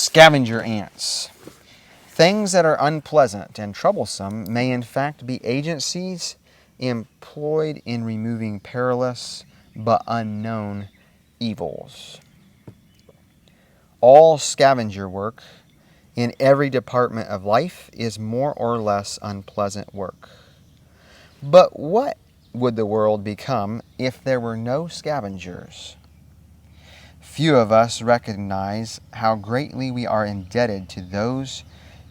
Scavenger ants. Things that are unpleasant and troublesome may in fact be agencies employed in removing perilous but unknown evils. All scavenger work in every department of life is more or less unpleasant work. But what would the world become if there were no scavengers? Few of us recognize how greatly we are indebted to those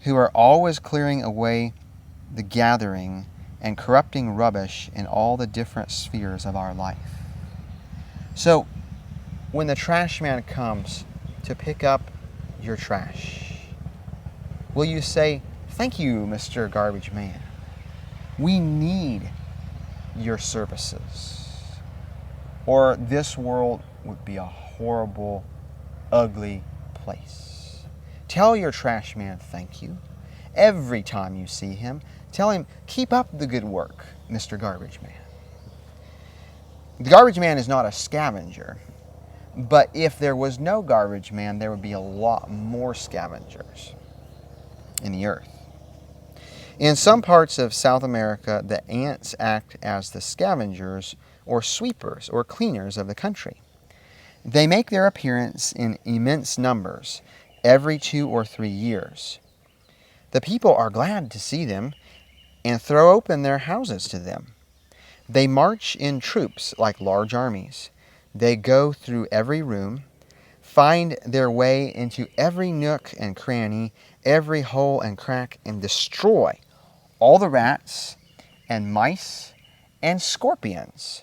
who are always clearing away the gathering and corrupting rubbish in all the different spheres of our life. So, when the trash man comes to pick up your trash, will you say, "Thank you, Mr. Garbage Man. We need your services"? Or this world would be a horrible, ugly place. Tell your trash man thank you. Every time you see him, tell him, "Keep up the good work, Mr. Garbage Man." The garbage man is not a scavenger, but if there was no garbage man, there would be a lot more scavengers in the earth. In some parts of South America, the ants act as the scavengers or sweepers or cleaners of the country. They make their appearance in immense numbers every 2 or 3 years. The people are glad to see them and throw open their houses to them. They march in troops like large armies. They go through every room, find their way into every nook and cranny, every hole and crack, and destroy all the rats and mice and scorpions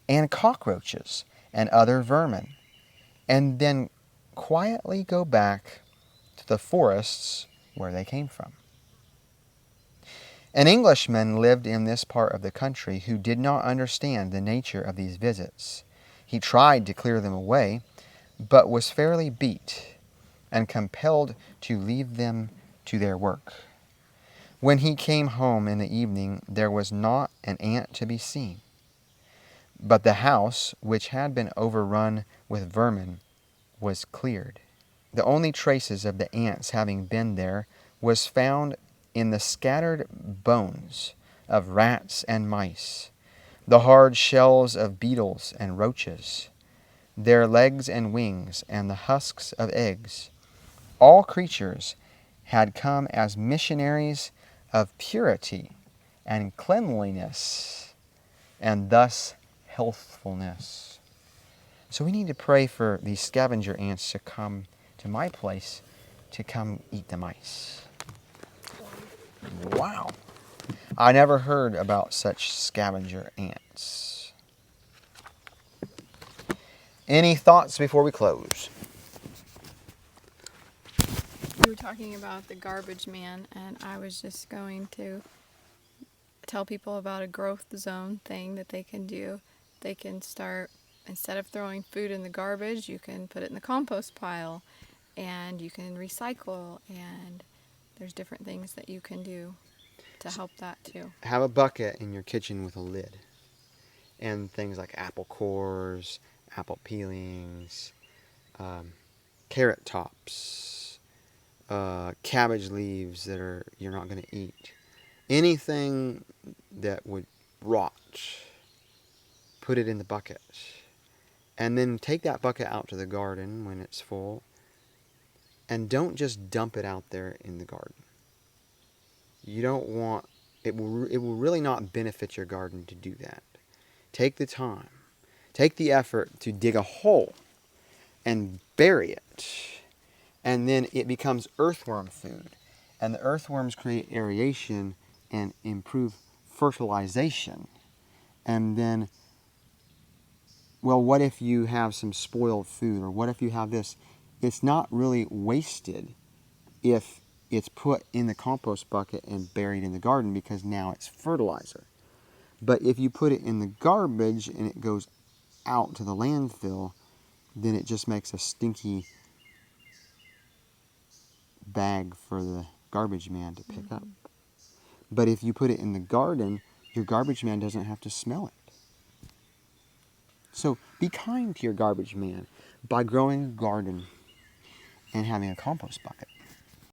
and cockroaches and other vermin, and then quietly go back to the forests where they came from. An Englishman lived in this part of the country who did not understand the nature of these visits. He tried to clear them away, but was fairly beat and compelled to leave them to their work. When he came home in the evening, there was not an ant to be seen. But the house, which had been overrun with vermin, was cleared. The only traces of the ants having been there was found in the scattered bones of rats and mice, the hard shells of beetles and roaches, their legs and wings, and the husks of eggs. All creatures had come as missionaries of purity and cleanliness, and thus healthfulness. So we need to pray for these scavenger ants to come to my place to come eat the mice. Wow. I never heard about such scavenger ants. Any thoughts before we close? You were talking about the garbage man, and I was just going to tell people about a growth zone thing that they can do. They can start, instead of throwing food in the garbage, you can put it in the compost pile, and you can recycle, and there's different things that you can do to help that too. Have a bucket in your kitchen with a lid, and things like apple cores, apple peelings, carrot tops, cabbage leaves that you're not going to eat. Anything that would rot, put it in the bucket. And then take that bucket out to the garden when it's full. And don't just dump it out there in the garden. You don't want, it will really not benefit your garden to do that. Take the time, take the effort to dig a hole and bury it. And then it becomes earthworm food. And the earthworms create aeration and improve fertilization. And then, well, what if you have some spoiled food? Or what if you have this? It's not really wasted if it's put in the compost bucket and buried in the garden, because now it's fertilizer. But if you put it in the garbage and it goes out to the landfill, then it just makes a stinky bag for the garbage man to pick up. But if you put it in the garden, your garbage man doesn't have to smell it. So be kind to your garbage man by growing a garden and having a compost bucket.